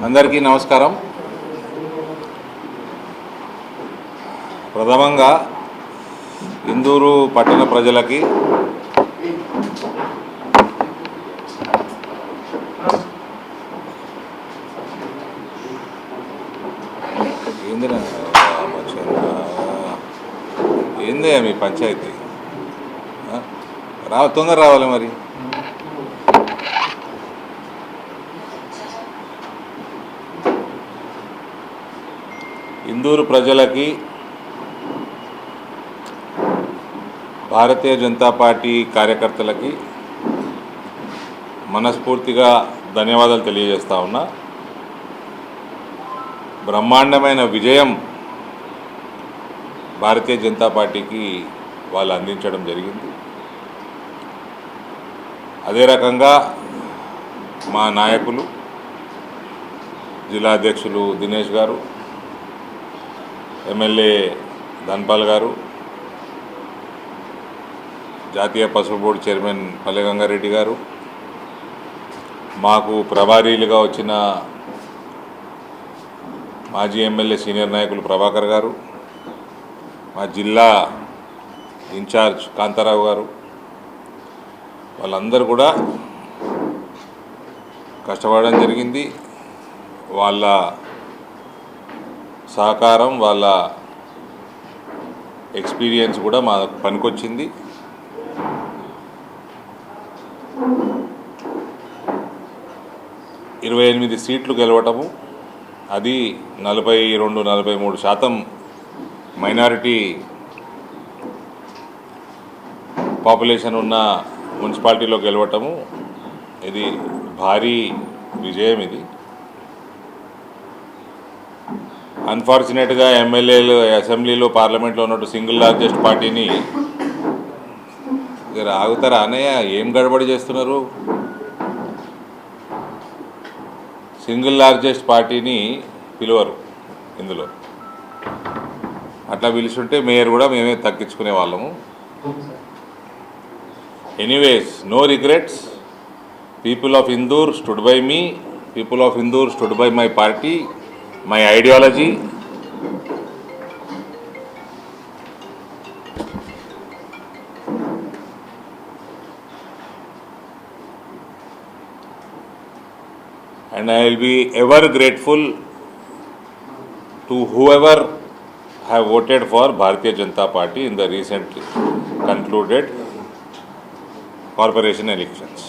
అందరికీ నమస్కారం. ప్రథమంగా ఇందూరు పట్టణ ప్రజలకి ఏందే మీ పంచాయతీ తొందర రావాలి. మరి ఇందూరు ప్రజలకి భారతీయ జనతా పార్టీ కార్యకర్తలకి మనస్ఫూర్తిగా ధన్యవాదాలు తెలియజేస్తా ఉన్నా. బ్రహ్మాండమైన విజయం భారతీయ జనతా పార్టీకి వాళ్ళు అందించడం జరిగింది. అదే రకంగా మా నాయకులు జిల్లా అధ్యక్షులు దినేష్ గారు, ఎమ్మెల్యే ధన్పాల్ గారు, జాతీయ పసుపు బోర్డు చైర్మన్ పల్లె గంగారెడ్డి గారు, మాకు ప్రభారీలుగా వచ్చిన మాజీ ఎమ్మెల్యే సీనియర్ నాయకులు ప్రభాకర్ గారు, మా జిల్లా ఇన్ఛార్జ్ కాంతారావు గారు, వాళ్ళందరూ కూడా కష్టపడడం జరిగింది. వాళ్ళ సహకారం, వాళ్ళ ఎక్స్పీరియన్స్ కూడా మా పనికొచ్చింది. ఇరవై 28 సీట్లు గెలవటము, అది 42-43% మైనారిటీ పాపులేషన్ ఉన్న మున్సిపాలిటీలో గెలవటము, ఇది భారీ విజయం. ఇది అన్ఫార్చునేట్గా ఎమ్మెల్యేలు అసెంబ్లీలో పార్లమెంట్లో ఉన్నట్టు సింగిల్ లార్జెస్ట్ పార్టీని ఆగుతారా అన్నయ్య, ఏం గడబడి చేస్తున్నారు? సింగిల్ లార్జెస్ట్ పార్టీని పిలువరు ఇందులో. అట్లా పిలుచుంటే మేయర్ కూడా మేమే తగ్గించుకునే వాళ్ళము. Anyways, no regrets. People of Indur stood by me, people of Indur stood by my party, my ideology. And I will be ever grateful to whoever have voted for Bharatiya Janata Party in the recently concluded corporation elections.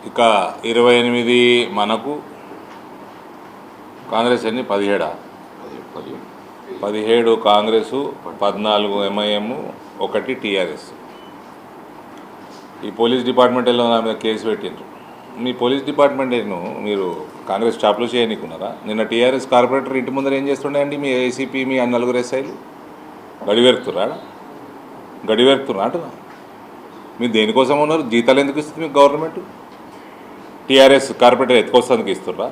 ఇక 28 మనకు, కాంగ్రెస్ అన్ని 17 Congress, 14 MIM, 1 TRS. ఈ police డిపార్ట్మెంట్లో నా మీద case పెట్టిండ్రు. మీ police డిపార్ట్మెంట్ను మీరు కాంగ్రెస్ స్టాప్లో చేయనికున్నారా? నిన్న టీఆర్ఎస్ కార్పొరేటర్ ఇంటి ముందర ఏం చేస్తుండే మీ ఏసీపీ, మీ 4 ఎస్ఐలు గడివెరుతురా అంటున్నా. మీరు దేనికోసం ఉన్నారు? జీతాలు ఎందుకు ఇస్తుంది మీకు గవర్నమెంట్? టీఆర్ఎస్ కార్పొరేటర్ ఎత్తుకొస్తానికి ఇస్తుర్రా?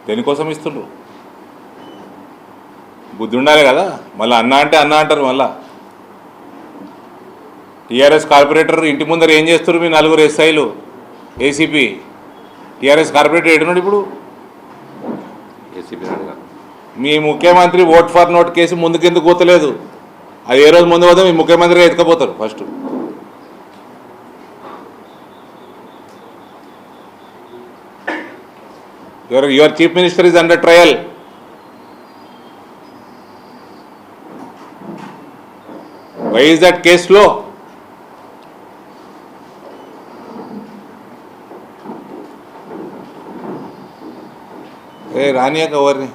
దేనికోసం ఇస్తుండ్రు? బుద్ధి ఉండాలి కదా. మళ్ళీ అన్న అంటే అన్న అంటారు. మళ్ళా టీఆర్ఎస్ కార్పొరేటర్ ఇంటి ముందర ఏం చేస్తారు మీ 4 ఎస్ఐలు, ఏసీపీ? టీఆర్ఎస్ కార్పొరేటర్ ఏడున్నాడు ఇప్పుడు? మీ ముఖ్యమంత్రి ఓట్ ఫర్ నోట్ కేసు ముందుకెందుకు పోతలేదు? అది ఏ రోజు ముందు పోతే మీ ముఖ్యమంత్రి ఎత్తుకపోతారు first. Your chief minister is under trial. Why is that case slow? Hey, Rania ka warni.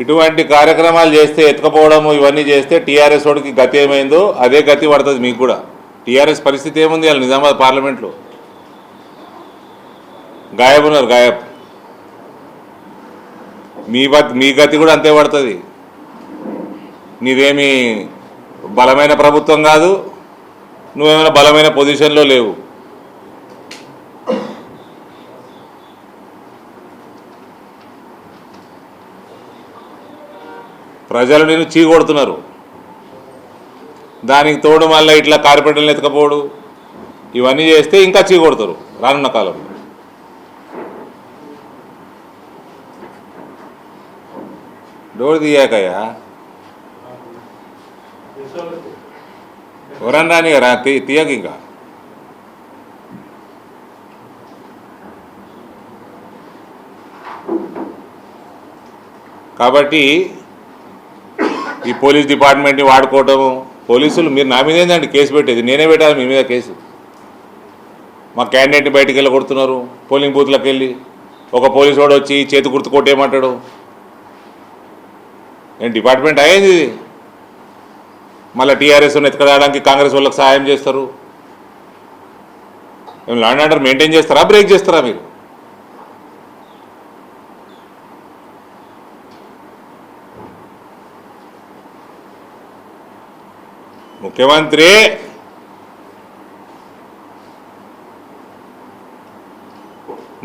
ఇటువంటి కార్యక్రమాలు చేస్తే ఎత్తుకపోవడం ఇవన్నీ చేస్తే టీఆర్ఎస్ వాడికి గతి ఏమైందో అదే గతి పడుతుంది మీకు కూడా. టీఆర్ఎస్ పరిస్థితి ఏముంది అలా నిజామాబాద్ పార్లమెంట్లో? గాయబ్ ఉన్నారు, గాయబ్. మీ గతి కూడా అంతే పడుతుంది. నీదేమి బలమైన ప్రభుత్వం కాదు, నువ్వేమైనా బలమైన పొజిషన్లో లేవు. ప్రజలు నేను చీకొడుతున్నారు. దానికి తోడు మళ్ళీ ఇట్లా కార్పొరేటర్లు ఎత్తుకపోడు, ఇవన్నీ చేస్తే ఇంకా చీకొడతారు రానున్న కాలంలో. డోర్ తీయాకయ్యా, ఎవరన్నా రాని రా, తీయక ఇంకా. కాబట్టి ఈ పోలీస్ డిపార్ట్మెంట్ని వాడుకోవటము, పోలీసులు మీరు నా మీద ఏంటంటే కేసు పెట్టేది, నేనే పెట్టాలి మీ మీద కేసు. మా క్యాండిడేట్ని బయటికి వెళ్ళి కొడుతున్నారు, పోలింగ్ బూత్లకు వెళ్ళి. ఒక పోలీసు వాడు వచ్చి చేతి గుర్తు కొట్టేయమంటాడు. నేను డిపార్ట్మెంట్ అయ్యేది. మళ్ళీ టీఆర్ఎస్ని ఎత్తుకడానికి కాంగ్రెస్ వాళ్ళకి సహాయం చేస్తారు. లా అండ్ ఆర్డర్ మెయింటైన్ చేస్తారా, బ్రేక్ చేస్తారా మీరు? ముఖ్యమంత్రి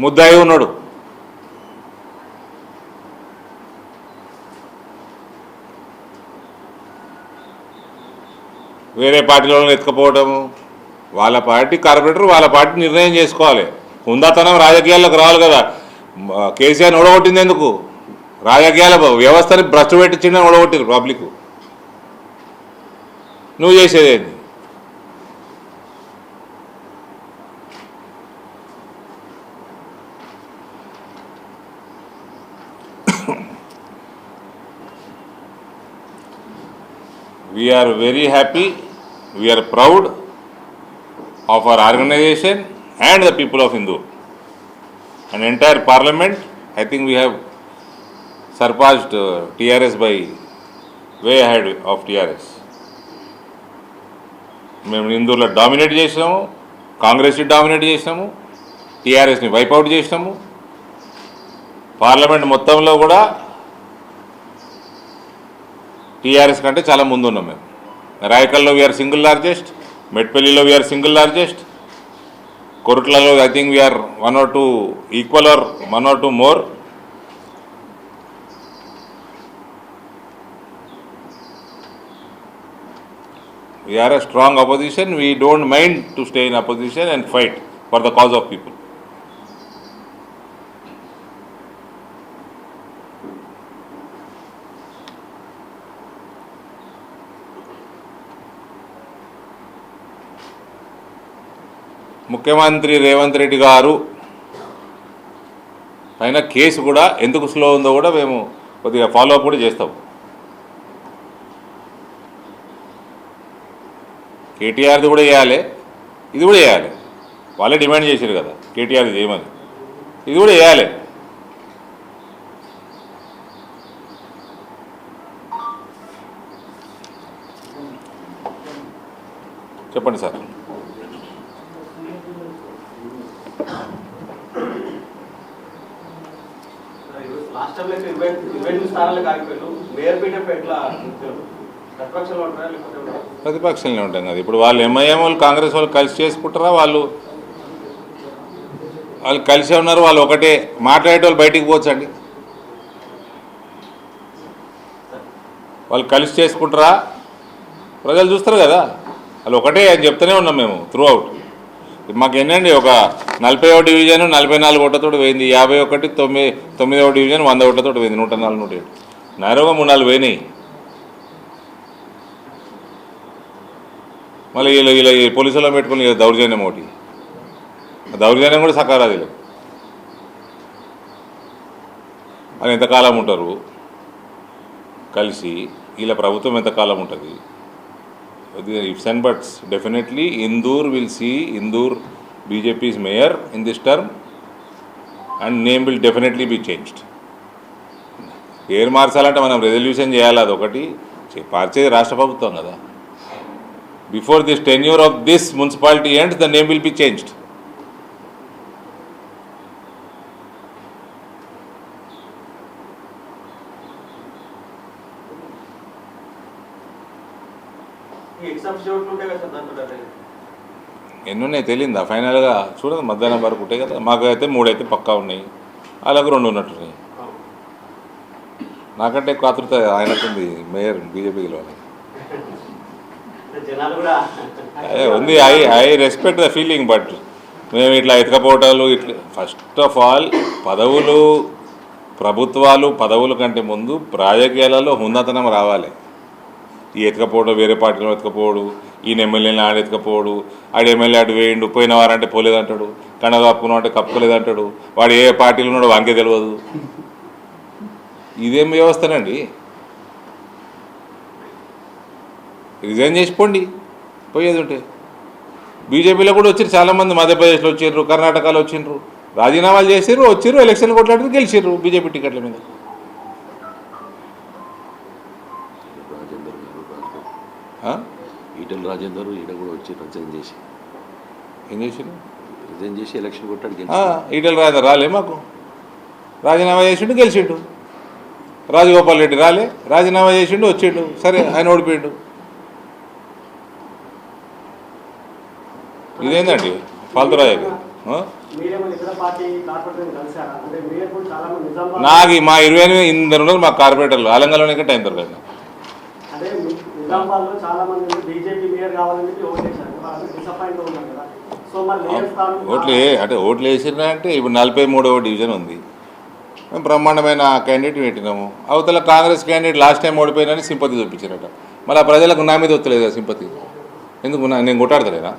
ముద్దాయి ఉన్నాడు. వేరే పార్టీలో ఎత్తుకపోవటము, వాళ్ళ పార్టీ కార్పొరేటర్ వాళ్ళ పార్టీ నిర్ణయం చేసుకోవాలి. హుందాతనం రాజకీయాల్లోకి రావాలి కదా. కేసీఆర్ని ఓడగొట్టింది ఎందుకు? రాజకీయాల వ్యవస్థని భ్రష్టు పెట్టించిందని ఓడగొట్టిరు పబ్లిక్. నువ్వు చేసేదేంటి? We are very happy, we are proud of our organization and the people of Hindu. An entire parliament, I think we have surpassed TRS by way ahead of TRS. మేము హిందూలో డామినేట్ చేసినాము, కాంగ్రెస్ని dominate చేసినాము, టీఆర్ఎస్ని wipe out చేసినాము. Parliament మొత్తంలో కూడా TRS కంటే చాలా ముందు ఉన్నాం మేము. రాయకల్లో వీఆర్ సింగిల్ లార్జెస్ట్, మెట్పల్లిలో వీఆర్ సింగిల్ లార్జెస్ట్, కొరుట్లలో I think we're 1 or 2 equal or 1 or 2 more. We are a strong opposition. We don't mind to stay in opposition and fight for the cause of people. ముఖ్యమంత్రి రేవంత్ రెడ్డి గారు పైన case కూడా ఎందుకు slow ఉందో కూడా మేము కొద్దిగా ఫాలో అప్ కూడా చేస్తాం. కేటీఆర్ది కూడా చేయాలి, ఇది కూడా చేయాలి. వాళ్ళే డిమాండ్ చేశారు కదా కేటీఆర్ది చేయమని, ఇది కూడా చేయాలి. చెప్పండి సార్. ప్రతిపక్షంలో ఉంటాం కదా. ఇప్పుడు వాళ్ళు ఎంఐఎం వాళ్ళు కాంగ్రెస్ వాళ్ళు కలిసి చేసుకుంటారా? వాళ్ళు కలిసే ఉన్నారు. వాళ్ళు ఒకటే మాట్లాడేటోళ్ళు బయటికి పోవచ్చండి. వాళ్ళు కలిసి చేసుకుంటారా? ప్రజలు చూస్తారు కదా. వాళ్ళు ఒకటే అని చెప్తూనే ఉన్నాం మేము త్రూ అవుట్. మాకు ఏంటండి, ఒక 40వ డివిజన్ 44 ఓట్లతో పోయింది, 51 9వ డివిజన్ 100 ఓట్లతో పోయింది, 104 107. నేరుగా 3-4 పోయినాయి. మళ్ళీ ఇలా పోలీసులో పెట్టుకుని దౌర్జన్యం ఒకటి, దౌర్జన్యం కూడా సకారాది. అని ఎంతకాలం ఉంటారు కలిసి? ఇలా ప్రభుత్వం ఎంతకాలం ఉంటుంది? Ifs and buts. Definitely Indoor will see Indoor BJP's mayor in this term and name will definitely be changed. పేరు మార్చాలంటే మనం రెజల్యూషన్ చేయాలి. అదొకటి మార్చేది రాష్ట్ర ప్రభుత్వం కదా. Before this tenure of this municipality ends the name will be changed. ఎన్ని ఉన్నాయి తెలియదా ఫైనల్గా చూడండి, మధ్యాహ్నం వరకు ఉంటాయి కదా. మాకు అయితే 3 అయితే పక్కా ఉన్నాయి, అలాగే 2 ఉన్నట్టున్నాయి. నాకంటే ఎక్కువ ఆతృత ఆయనకుంది మేయర్ బీజేపీ గెలవాలి. ఉంది. I respect the feeling, but మేము ఇట్లా ఎతకపోవటాలు ఇట్లా ఫస్ట్ ఆఫ్ ఆల్ ప్రభుత్వాలు పదవుల కంటే ముందు రాజకీయాలలో హుందాతనం రావాలి. ఈ ఎతకపోవడం, వేరే పార్టీలో ఎతకపోవడు, ఈయన ఎమ్మెల్యేని ఆడ ఎతకపోవడు, ఆడు ఎమ్మెల్యే అటు వేయండు, పోయిన వారంటే పోలేదంటాడు, కండ కప్పుకున్నావు అంటే కప్పుకోలేదంటాడు, వాడు ఏ పార్టీలో ఉన్నాడో వానికే తెలియదు. ఇదేం వ్యవస్థనండి? రిజైన్ చేసిపోండి పోయేది ఉంటే. బీజేపీలో కూడా వచ్చారు చాలామంది, మధ్యప్రదేశ్లో వచ్చిర్రు, కర్ణాటకలో వచ్చిండ్రు, రాజీనామాలు చేసిర్రు, వచ్చిర్రు, ఎలక్షన్లు కొట్లాడితే గెలిచిర్రు బీజేపీ టికెట్ల మీద. ఈటల రాజేందర్ ఈడ కూడా వచ్చి రిజైన్ చేసి ఏం చేసిండు? రిజైన్ చేసి ఎలక్షన్ కొట్టాడు. ఈటల రాజేందర్ రాలే, మాకు రాజీనామా చేసిండు గెలిచిండు. రాజగోపాల్ రెడ్డి రాలే, రాజీనామా చేసిండు వచ్చిండు, సరే ఆయన ఓడిపోయిండు. ఇదేందండి ఫాల్తు రాజకీయం? నాకు మా 28 ఉన్నారు మా కార్పొరేటర్లు, ఆలంగంలోనే టైం దొరకదు. ఓట్లు వేసినా అంటే ఇప్పుడు 43వ డివిజన్ ఉంది, మేము బ్రహ్మాండమైన క్యాండిడేట్ పెట్టినాము. అవతల కాంగ్రెస్ క్యాండిడేట్ లాస్ట్ టైం ఓడిపోయినని సింపతి చూపించారట. మళ్ళీ ఆ ప్రజలకు నా మీద వస్తలేదు కదా సింపతి. ఎందుకు నేను కొట్టాడతలేనా?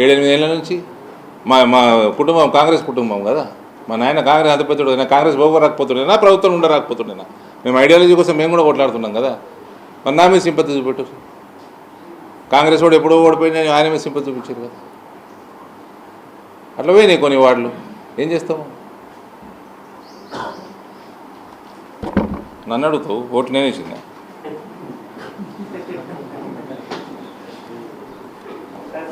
7-8 ఏళ్ళ నుంచి మా కుటుంబం కాంగ్రెస్ కుటుంబం కదా. మా నాయన కాంగ్రెస్ అధిపతుడు, నేను కాంగ్రెస్ పోగొరాకపోతుండేనా, ప్రభుత్వం ఉండరాకపోతుండేనా? మేము ఐడియాలజీ కోసం మేము కూడా కొట్లాడుతున్నాం కదా. మరి నా మీద సింపతి చూపెట్టు. కాంగ్రెస్ వాడు ఎప్పుడో ఓడిపోయినా ఆయన మీద సింపతి చూపించారు కదా. అట్లా పోయినాయి కొన్ని వార్డులు, ఏం చేస్తాము? నన్ను అడుగుతావు, ఓట్లు నేనే ఇచ్చిందా?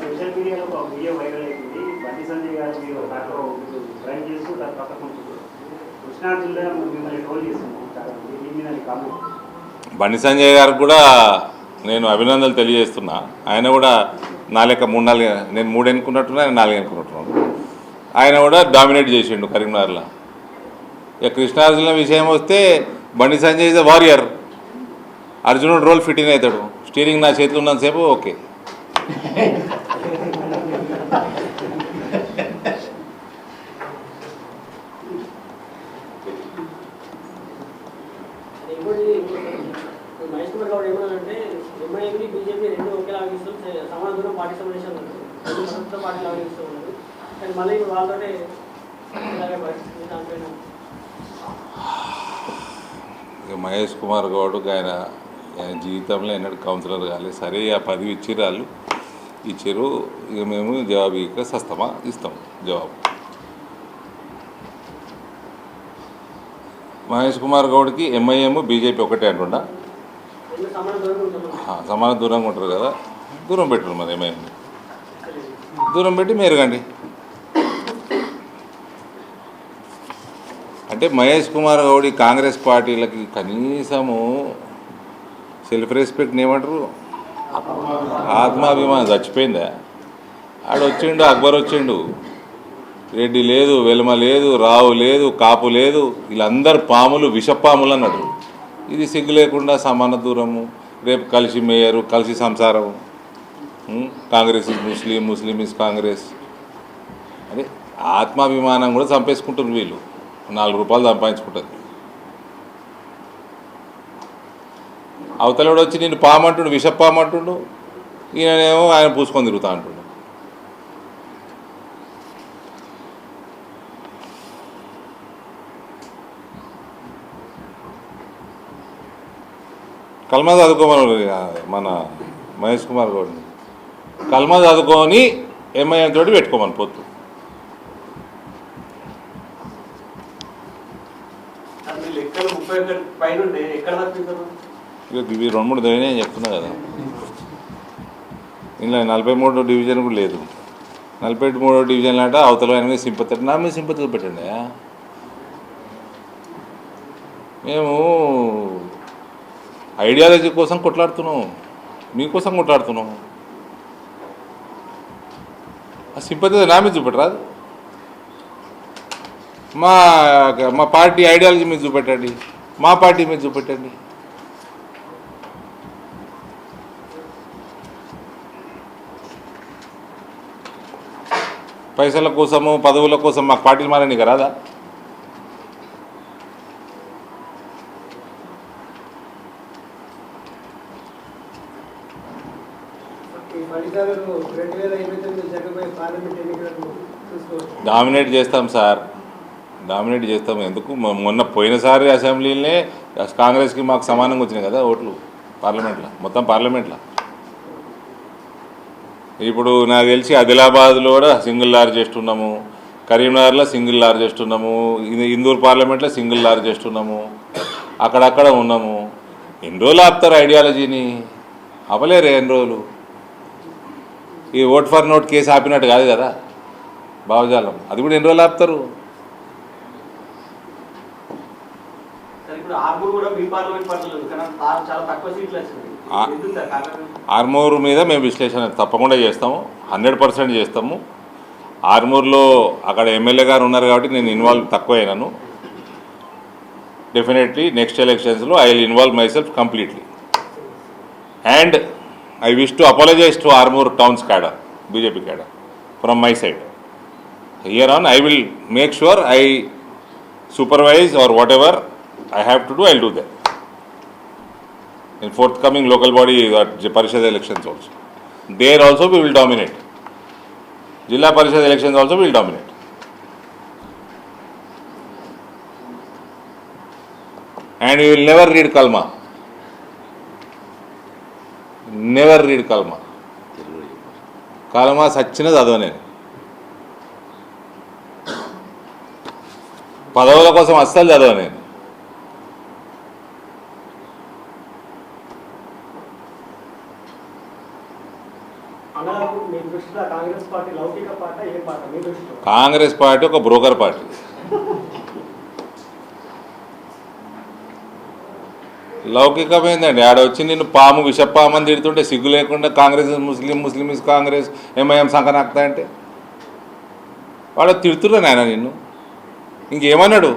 సోషల్ మీడియాలో ఒక వీడియో వైరల్ అయింది. బండి సంజయ్ గారు మీరు దాంట్లో డ్రైవ్ చేస్తూ దాని పక్కన కృష్ణా జిల్లా మిమ్మల్ని ట్రోల్ చేస్తున్నాం. దీని మీద కామెంట్. బండి సంజయ్ గారికి కూడా నేను అభినందనలు తెలియజేస్తున్నా. ఆయన కూడా నా లెక్క 3-4, నేను 3 ఎన్నుకున్నట్టున్నా, ఆయన 4 ఎన్నుకున్నట్టున్నాను. ఆయన కూడా డామినేట్ చేసిండు కరీంనగర్లో. ఇక కృష్ణా జిల్లా విషయం వస్తే Bandi Sanjay is a warrior. అర్జునుడు రోల్ ఫిట్ ఇన్ అవుతాడు. స్టీరింగ్ నా చేతిలో ఉన్నంతసేపు ఓకే. మహేష్ కుమార్ గౌడ్ ఏమన్నారంటే ఎంఐఎంని బీజేపీ రెండు ఒకేలా ఆగిస్తాం, సమాన దూరం పార్టీ సమావేశం ప్రభుత్వ పార్టీలు ఆగిస్తూ ఉన్నారు. కానీ మళ్ళీ వాళ్ళతోనే దానిపైన ఇక మహేష్ కుమార్ గౌడ్కి ఆయన జీవితంలో ఎన్నడూ కౌన్సిలర్ కాలేదు. సరే ఆ పదవి ఇచ్చిర్రు, వాళ్ళు ఇచ్చారు. ఇక మేము జవాబు ఇక సస్తమా ఇస్తాం జవాబు. మహేష్ కుమార్ గౌడ్కి ఎంఐఎం బీజేపీ ఒకటే అంటుండా, సమాన దూరంగా ఉంటారు కదా. దూరం పెట్టరు మరి ఎంఐఎం, దూరం పెట్టి మేరుగండి. అంటే మహేష్ కుమార్ గౌడ్ కాంగ్రెస్ పార్టీలకి కనీసము సెల్ఫ్ రెస్పెక్ట్ ఏమంటారు, ఆత్మాభిమానం చచ్చిపోయిందా? ఆడు వచ్చిండు, అక్బర్ వచ్చిండు, రెడ్డి లేదు, వెలుమ లేదు, రావు లేదు, కాపు లేదు, వీళ్ళందరూ పాములు, విషపాములు అన్నాడు. ఇది సిగ్గు లేకుండా సమాన దూరము, రేపు కలిసి మేయరు, కలిసి సంసారం, Congress is Muslim, Muslim is Congress. అదే ఆత్మాభిమానం కూడా చంపేసుకుంటారు వీళ్ళు. 4 రూపాయలు సంపాదించుకుంటుంది. అవతలడు వచ్చి నేను పామంటుండు, విషపామంటుండు, ఈయనేమో ఆయన పూసుకొని తిరుగుతా అంటుండు. కల్మా చదువుకోమని మన మహేష్ కుమార్ గౌడ్ని కల్మా చదువుకొని ఎంఐఎం తోటి పెట్టుకోమని పొత్తు. ఇక ఇవి 2-3 దొరికినాయి అని చెప్తున్నా కదా. ఇలా 43వ డివిజన్ కూడా లేదు. 43వ డివిజన్లో అంటే అవతల ఆయన మీద సింపతి, నా మీద సింపతి చూపెట్టండి. మేము ఐడియాలజీ కోసం కొట్లాడుతున్నాం, మీకోసం కొట్లాడుతున్నాం. ఆ సింపతి నా మీద చూపెట్టరాదు. మా మా పార్టీ ఐడియాలజీ మీద చూపెట్టండి, మా పార్టీ మీద చూపెట్టండి. పైసల కోసము పదవుల కోసం మాకు పార్టీలు మారని రాదా? డామినేట్ చేస్తాం సార్, డామినేట్ చేస్తాం. ఎందుకు మొన్న పోయినసారి అసెంబ్లీలోనే కాంగ్రెస్కి మాకు సమానంగా వచ్చినాయి కదా ఓట్లు పార్లమెంట్లో, మొత్తం పార్లమెంట్లో. ఇప్పుడు నాకు తెలిసి ఆదిలాబాద్లో కూడా సింగిల్ లార్జెస్ట్ ఉన్నాము, కరీంనగర్లో సింగిల్ లార్జెస్ట్ ఉన్నాము, ఇందూరు పార్లమెంట్లో సింగిల్ లార్జెస్ట్ ఉన్నాము, అక్కడక్కడ ఉన్నాము. ఎన్ని రోజులు ఆపుతారు ఐడియాలజీని? అవలేరు ఎన్ని రోజులు. ఈ ఓట్ ఫర్ నోట్ కేసు ఆపినట్టు కాదు కదా భావజాలం, అది కూడా ఎన్ని రోజులు ఆపుతారు? ఆర్మూర్ మీద మేము విశ్లేషణ తప్పకుండా చేస్తాము, 100% చేస్తాము. ఆర్మూర్లో అక్కడ ఎమ్మెల్యే గారు ఉన్నారు కాబట్టి నేను ఇన్వాల్వ్ తక్కువ అయినాను. డెఫినెట్లీ నెక్స్ట్ ఎలక్షన్స్లో I will involve my self completely. And I wish to apologize to Armoor Town's cadre, BJP cadre, from my side. Here on, I will make sure I supervise or whatever I have to do, I will do that. In forthcoming local body Parishad elections also. There also we will dominate. Jilla Parishad elections also we will dominate. And we will never read Kalma. Never read kalma. Kalma సచ్చిన చదవ నేను. పదవుల కోసం అస్సలు చదవ నేను. Congress party ఒక broker party. లౌకికమైందండి. ఆడ వచ్చి నిన్ను పాము విషపామని తిడుతుంటే సిగ్గు లేకుండా కాంగ్రెస్ ముస్లిం ఇస్ కాంగ్రెస్ ఎంఐఎం సంకనాక్తా అంటే వాడు తిడుతున్నా నాయన నిన్ను. ఇంకేమన్నాడు?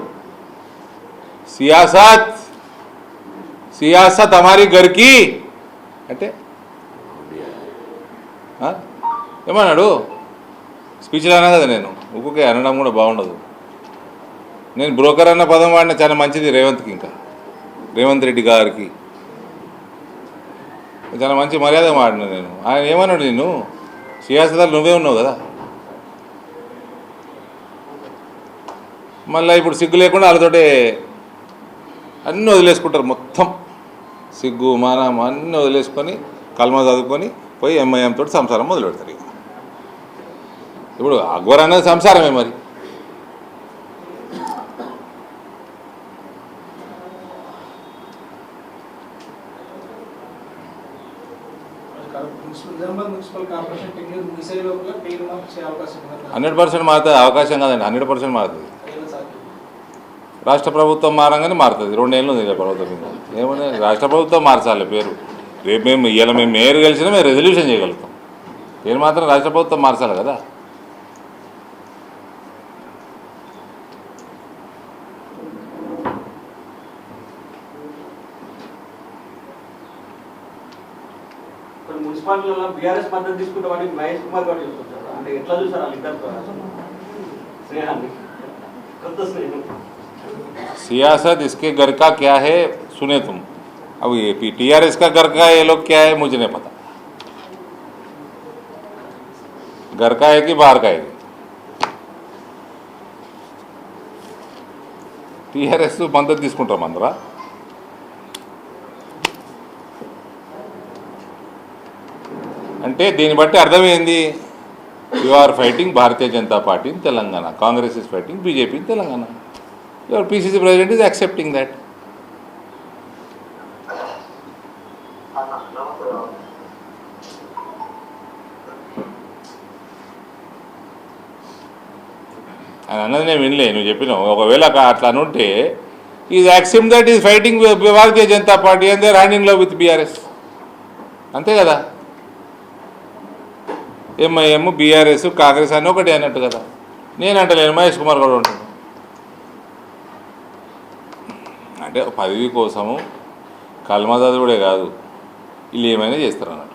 సియాసత్ హమారీ ఘర్కి అంటే ఏమన్నాడు? స్పీచ్లో అన్నా కదా నేను. ఊరికే అనడం కూడా బాగుండదు. నేను బ్రోకర్ అన్న పదం వాడిన చాలా మంచిది రేవంత్కి, ఇంకా రేవంత్ రెడ్డి గారికి చాలా మంచి మర్యాద మాడిన నేను. ఆయన ఏమన్నాడు? నేను సియాసతలు నువ్వే ఉన్నావు కదా. మళ్ళీ ఇప్పుడు సిగ్గు లేకుండా వాళ్ళతోటే అన్నీ వదిలేసుకుంటారు. మొత్తం సిగ్గు మానం అన్నీ వదిలేసుకొని కల్మా చదువుకొని పోయి ఎంఐఎం తోటి సంసారం మొదలు పెడతారు. ఇక ఇప్పుడు అక్బర్ అనేది సంసారమే మరి. మున్సిపల్ కార్పొరేషన్ 100% మారుతుంది. అవకాశం కాదండి, 100% మారుతుంది. రాష్ట్ర ప్రభుత్వం మారంగానే మారుతుంది. 2 ఏళ్ళు ఉంది ప్రభుత్వం మీద. ఏమన్నా రాష్ట్ర ప్రభుత్వం మార్చాలి పేరు. రేపు మేము ఇలా మేము మేయర్ కలిసినా మేము రెజల్యూషన్ చేయగలుగుతాం. పేరు మాత్రం రాష్ట్ర ప్రభుత్వం మార్చాలి కదా. మున్సిపాలిటీలలో బీఆర్ఎస్ మద్దతు తీసుకుంటే వాటికి మహేష్ కుమార్ గారు చూసుకుంటారు. అంటే ఎట్లా చూసారు వాళ్ళిద్దరు స్నేహాన్ని, కొత్త స్నేహం? सियासत इसके घर का क्या है सुने तुम. अब ये टीआरएस का घर का ये लोग क्या है मुझे नहीं पता. घर का है कि बाहर का है? టీఆర్ఎస్ మద్దతు తీసుకుంటాం అందరా. అంటే దీన్ని బట్టి అర్థమైంది, you are fighting Bharatiya Janata Party in Telangana, Congress is fighting BJP in Telangana. Your PCC president is accepting that. అని అన్నది నేను వినలే, నువ్వు చెప్పినావు. ఒకవేళ అట్లా అనుంటే is accept that is fighting Bharatiya Janata Party and they are hand in love with BRS, అంతే కదా. ఎంఐఎం బీఆర్ఎస్ కాంగ్రెస్ అని ఒకటి అన్నట్టు కదా. నేను అంటలేను, మహేష్ కుమార్ కూడా ఉంటాను. అంటే పదవి కోసము కల్మదాదుడే కాదు, వీళ్ళు ఏమైనా చేస్తారు అన్నట్టు.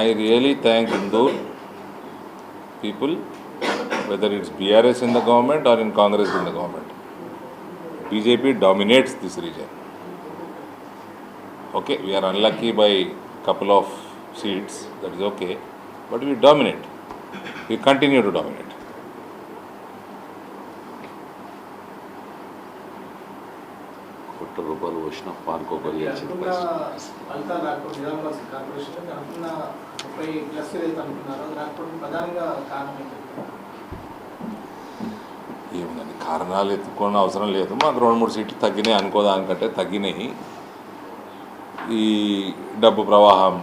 I really thank Indore people, whether it's BRS in the government or in Congress in the government. BJP dominates this region. Okay, we are unlucky by couple of seats, that is okay, but we dominate. We continue to dominate. ₹1 వచ్చిన పాన్కోకరి అనుకున్న ఫలితాలు రాకపోతే Nizamabad corporation అనుకున్న 30+ ఏదైతే అనుకున్నారో అది రాకపోవడం ప్రధానంగా కారణం ఏంటంటే ఏముందండి, కారణాలు ఎత్తుకోవడం అవసరం లేదు. మాకు 2-3 సీట్లు తగ్గినాయి అనుకోదానికంటే తగ్గినాయి. ఈ డబ్బు ప్రవాహం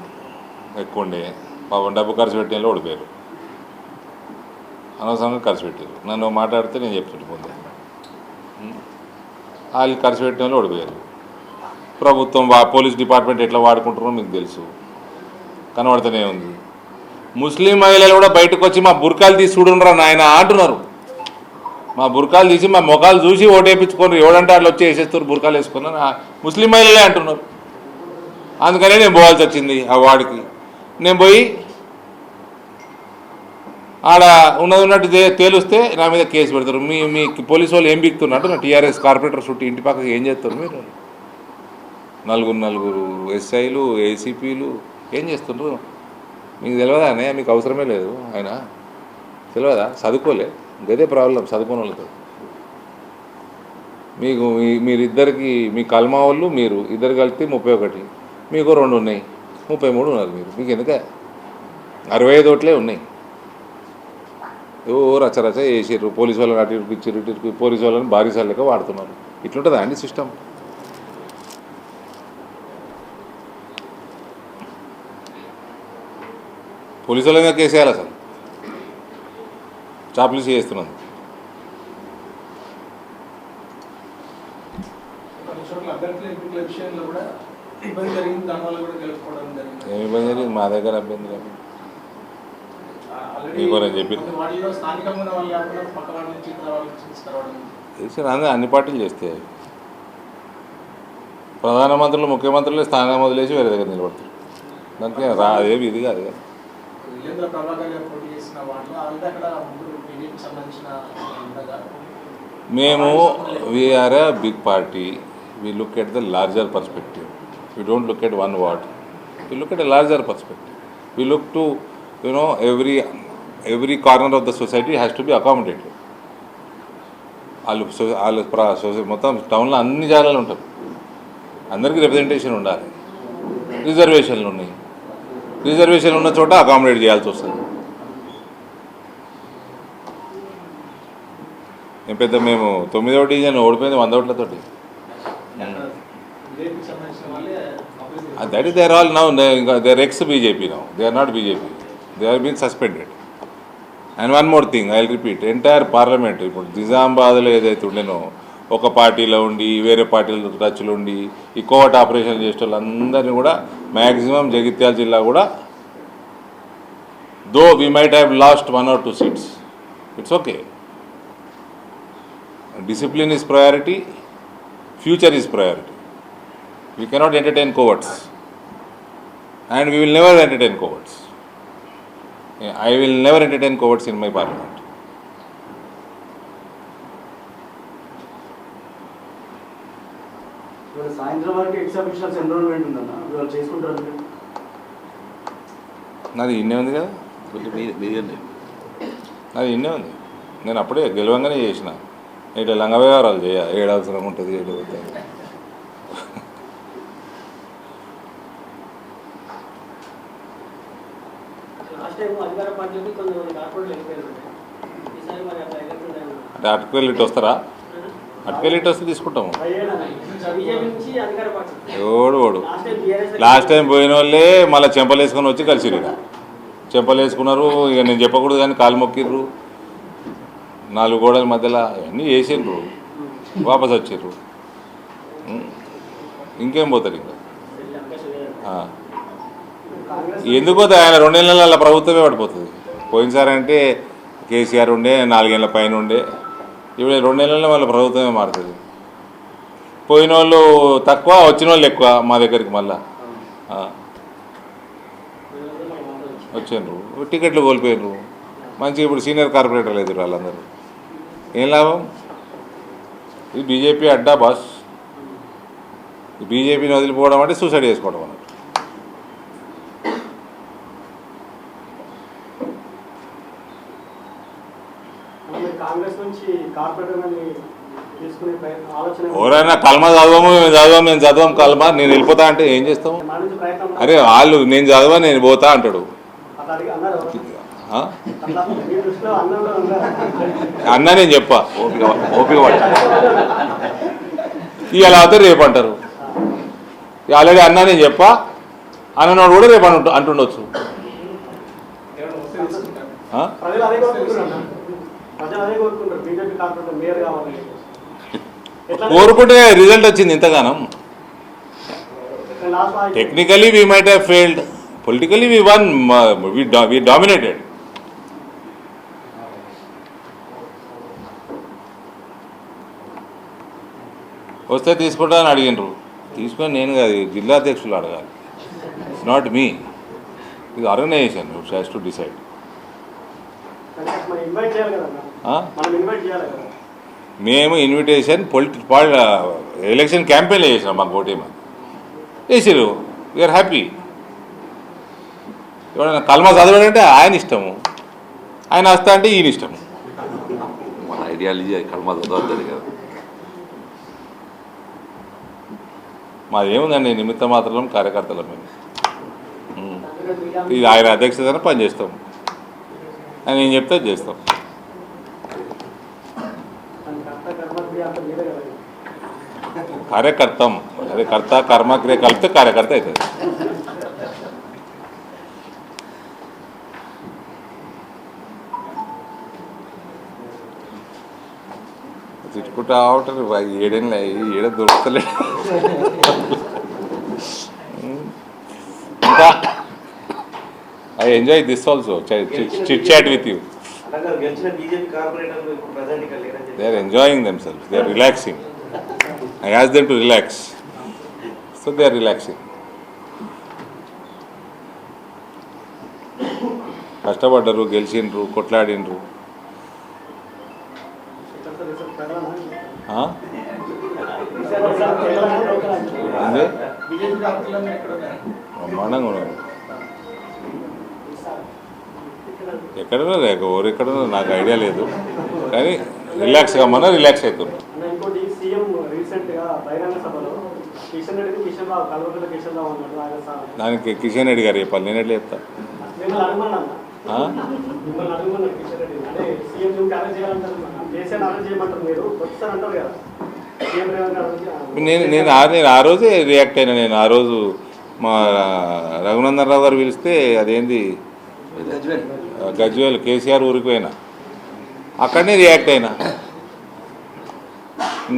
ఎక్కువ ఉండే, పాపం డబ్బు ఖర్చు పెట్టేలో ఓడిపోయారు, అనవసరంగా ఖర్చు పెట్టారు. నన్ను మాట్లాడితే నేను చెప్తుంటే ముందే వాళ్ళు ఖర్చు పెట్టడంలో ఓడిపోయారు. ప్రభుత్వం పోలీస్ డిపార్ట్మెంట్ ఎట్లా వాడుకుంటారో మీకు తెలుసు, కనబడుతూనే ఉంది. ముస్లిం మహిళలు కూడా బయటకు వచ్చి మా బుర్కాలు తీసి చూడుండ్రా నాయన అంటున్నారు. మా బుర్కాలు తీసి మా ముఖాలు చూసి ఓటేపించుకొని ఎవడంటే వాళ్ళు వచ్చి వేసేస్తారు బుర్కాలు వేసుకున్నారు, ముస్లిం మహిళలే అంటున్నారు. అందుకనే నేను పోవాల్సి వచ్చింది ఆ వార్డుకి. నేను పోయి ఆడ ఉన్నట్టు తేలిస్తే నా మీద కేసు పెడతారు. మీ పోలీసు వాళ్ళు ఏం బిక్తున్నట్టు నా టీఆర్ఎస్ కార్పొరేటర్ చుట్టూ ఇంటి పక్కకి ఏం చేస్తారు మీరు? నలుగురు ఎస్ఐలు ఏసీపీలు ఏం చేస్తుండ్రు మీకు తెలియదా అనే? మీకు అవసరమే లేదు, ఆయన తెలియదా? చదువుకోలే, గదే ప్రాబ్లం చదువుకున్న వాళ్ళతో. మీకు మీరిద్దరికి మీ కల్మా వాళ్ళు మీరు ఇద్దరు కలిపి 31, మీకు 2 ఉన్నాయి, 33 ఉన్నారు మీరు. మీకు ఎందుకే 65 ఓట్లే ఉన్నాయి. రచరచ వేసారు, పోలీసు వాళ్ళని అటు ఇచ్చిర్రు, ఇటు పోలీసు వాళ్ళని బారిసాల లెక్క వాడుతున్నారు. ఇట్లుంటుందా అండి సిస్టమ్? పోలీసు వాళ్ళ మీద కేసేయాలి అసలు, చాప్లీస్ చేస్తున్నాను. కొన్ని చోట్ల అభ్యర్థుల ఎంపికల విషయంలో కూడా ఇబ్బంది జరిగింది, దానివల్ల కూడా గెలుపుకోవడం జరిగింది. ఏమి ఇబ్బంది జరిగింది? మా దగ్గర ఇబ్బంది లేదు. మీకు నేను చెప్పి వాటిలో స్థానికంగా ఉన్న వాళ్ళు లేకుండా పక్క వాళ్ళ నుంచి తీసుకురావడం తెలిసి అన్ని పార్టీలు చేస్తే ప్రధానమంత్రులు ముఖ్యమంత్రులు స్థానం వదిలేసి వేరే దగ్గర నిలబడతారు. దానికి అదేమి ఇది కాదు కదా. వీరేంద్ర ప్రభాకర్ గారు పోటీ చేసిన వాళ్ళు అలాగే అక్కడ బీజేపీకి సంబంధించిన మేము we are a big party. We look at the larger perspective. We don't look at one ward, we look at a larger perspective. We look to every corner of the society has to be accommodated. వాళ్ళు మొత్తం టౌన్లో అన్ని జాగాలు ఉంటారు, అందరికీ representation ఉండాలి. రిజర్వేషన్లు ఉన్నాయి, రిజర్వేషన్లు ఉన్న చోట అకామిడేట్ చేయాల్సి వస్తుంది. ఏం పెద్ద మేము 9వ డివిజన్ ఓడిపోయింది 100 ఓట్లతోటి. That is there all now there ex BJP now, they are not BJP, they are been suspended. And one more thing I will repeat, entire parliament ఇప్పుడు నిజామాబాద్లో ఏదైతే ఉండేనో ఒక పార్టీలో ఉండి వేరే పార్టీలతో టచ్లో ఉండి ఈ కోవట్ ఆపరేషన్ చేసే వాళ్ళందరినీ కూడా మ్యాక్సిమం జగిత్యాల జిల్లా కూడా, though we might have lost 1 or 2 seats, it's okay. Discipline is priority, future is priority. We cannot entertain cowards, and we will never entertain cowards. I will never entertain cowards in my parliament. సాయంత్రం వరకు ఎక్సెప్షనల్స్ enrolment ఉందన్న, ఇవాళ చేసుకుంటారు. నాది ఇన్నే ఉంది కదా, మీరే నాది ఇన్నే ఉంది. నేను అప్పుడే గెలవంగానే చేసిన. ఇట్లా లంగ వ్యవహారాలు ఏడాల్సిన ఉంటుంది, ఏడవుతుంది. అంటే అటుకెళ్ళి ఇటు వస్తారా? అటుకెళ్ళి ఇటు వస్తే తీసుకుంటాము. ఓడు లాస్ట్ టైం పోయిన వాళ్ళే మళ్ళీ చెంపలు వేసుకొని వచ్చి కలిసిరు. ఇక చెంపలు వేసుకున్నారు, ఇక నేను చెప్పకూడదు కానీ కాలు మొక్కిర్రు, 4 గోడల మధ్యలో అవన్నీ చేసిండ్రు, వాపస్ వచ్చిర్రు. ఇంకేం పోతాడు ఇంకా వెళ్ళే అవకాశం లేదంట. ఆ. కాంగ్రెస్ ఎందుకు పోతే ఆయన 2 నెలల ప్రభుత్వమే పడిపోతుంది. పోయినసారి అంటే కేసీఆర్ ఉండే 4 ఏళ్ళ పైన ఉండే, ఇప్పుడు 2 నెలల్లో వాళ్ళ ప్రభుత్వమే మారుతుంది. పోయిన వాళ్ళు తక్కువ, వచ్చిన వాళ్ళు ఎక్కువ మా దగ్గరికి మళ్ళా వీళ్ళందరూ మన మాటలు వచ్చి. వచ్చిండ్రు, టికెట్లు కోల్పోయినరు. మంచిగా ఇప్పుడు సీనియర్ కార్పొరేటర్లు ఎదురు వాళ్ళందరూ. ఏం లాభం? ఇది బీజేపీ అడ్డా బాస్. ఈ బీజేపీని వదిలిపోవడం అంటే సూసైడ్ చేసుకోవడం అన్నట్టు. మీరు కాంగ్రెస్ నుంచి కార్పొరేటర్ తీసుకునే ఆలోచన ఎవరైనా కల్మా మేము చదవం కల్మా, నేను వెళ్ళిపోతా అంటే ఏం చేస్తాం? మన నుంచి ప్రయత్నం అరే వాళ్ళు నేను చదవా నేను పోతా అంటాడు. అట్లా అడిగి అన్నారు. ఆ? అట్లా మీ దృష్టిలో అన్నంలో ఉన్నారు. అన్నా నేను చెప్పా ఓపిక పట్టు. ఇవాళ అవుతారు రేపు అంటారు. ఆల్రెడీ అన్నా నేను చెప్పా అన్నోడు కూడా రేపు అంటుండొచ్చు. ఏమైనా వస్తే తీసుకుంటారు. ఆ? ప్రజలు అదే కోరుకుంటున్నారు. ప్రజలు అదే కోరుకుంటారు. బీజేపీ కార్పొరేటర్ మేయర్ కావాలి. ఎట్లా కోరుకుంటే రిజల్ట్ వచ్చింది ఇంతగానం. Last technically we might have failed, politically we won, we dominated. వస్తే తీసుకుంటా అని అడిగినరు. తీసుకొని నేను కాదు, జిల్లా అధ్యక్షులు అడగాలి. ఇట్స్ నాట్ మీ, ఇది organisation which has to decide. మనం ఇన్వైట్ చేయాలి కదన్నా. మనం ఇన్వైట్ చేయాలి కదా. మేము ఇన్విటేషన్ ఎలక్షన్ క్యాంపెయిన్లో చేసినాం. మాకు ఓటేమని చేసిరు, వీఆర్ హ్యాపీ. ఎవరైనా కల్మా చదవడంటే ఆయన ఇష్టము, ఆయన వస్తా అంటే ఈయన ఇష్టము. మన ఐడియాలజీ కల్మా చదవద్దు కదా. మాది ఏముందండి, నిమిత్త మాత్రం కార్యకర్తలం మేము. ఇది ఆయన అధ్యక్షతన పనిచేస్తాం, ఆయన ఏం చెప్తే అది చేస్తాం. కార్యకర్తం, అదే కర్త కర్మక్రియ కలిపితే కార్యకర్త అవుతుంది. తిట్టుకుంటా ఉంటారు. ఏడ దొరుకుతలే. ఇంకా I enjoy this also, chit chat with you. గెలిచిన బీజేపీ కార్పొరేటర్లు ఇప్పుడు ప్రజెంట్ ఇక్కడ లేరని చెప్పి They are enjoying themselves, they are relaxing. I asked them to relax, so they are relaxing. కష్టపడ్డరు, గెలిచిండ్రు, కొట్లాడిండ్రు. ఆ? ఏంది? బీజేపీ కార్పొరేటర్లు ఎక్కడ ఉన్నారు? బ్రహ్మాండంగా ఉన్నారు. ఎక్కడన్నా లేక ఎవరు ఎక్కడన్నా నాకు ఐడియా లేదు, కానీ రిలాక్స్ కమ్మన్నా రిలాక్స్ అవుతున్నారు. ఇంకోటి సీఎం రీసెంట్ గా బహిరంగ సభలో కిషన్ రెడ్డి కిషన్ రావు కల్వకుంట్ల కిషన్ రావు అన్నాడు. ఆయన దానికి కిషన్ రెడ్డి గారు చెప్పాలి, నేను ఎట్లా చెప్తా? మిమ్మల్ని అడగమన్నా ఆ? మిమ్మల్ని అడగమన్నారు కిషన్ రెడ్డి. అంటే సీఎం నువ్వు అరేంజ్ చేయాలంటారు, దేశాన్ని అరేంజ్ చేయమంటారు. మీరు వస్తారు అంటారు కదా సీఎం రేవంత్ అరేంజ్. నేను ఆ రోజే రియాక్ట్ అయినా. నేను ఆ రోజు మా రఘునందన్ రావు గారు పిలిస్తే అదేంది గజ్వేల్ కేసీఆర్ ఊరికి పోయినా, అక్కడనే రియాక్ట్ అయినా.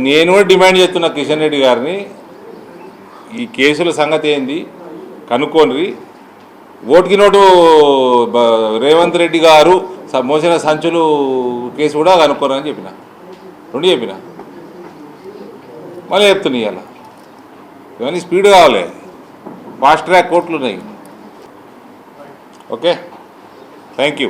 నేను కూడా డిమాండ్ చేస్తున్నా కిషన్ రెడ్డి గారిని, ఈ కేసుల సంగతి ఏంది కనుక్కోండి, ఓటుకి నోటు రేవంత్ రెడ్డి గారు మోసిన సంచులు కేసు కూడా కనుక్కోరని చెప్పిన, 2 చెప్పిన. మళ్ళీ చెప్తున్నా ఇవాళ ఇవన్నీ స్పీడ్ కావాలి, ఫాస్ట్ ట్రాక్ కోర్టులు ఉన్నాయి. Okay, thank you.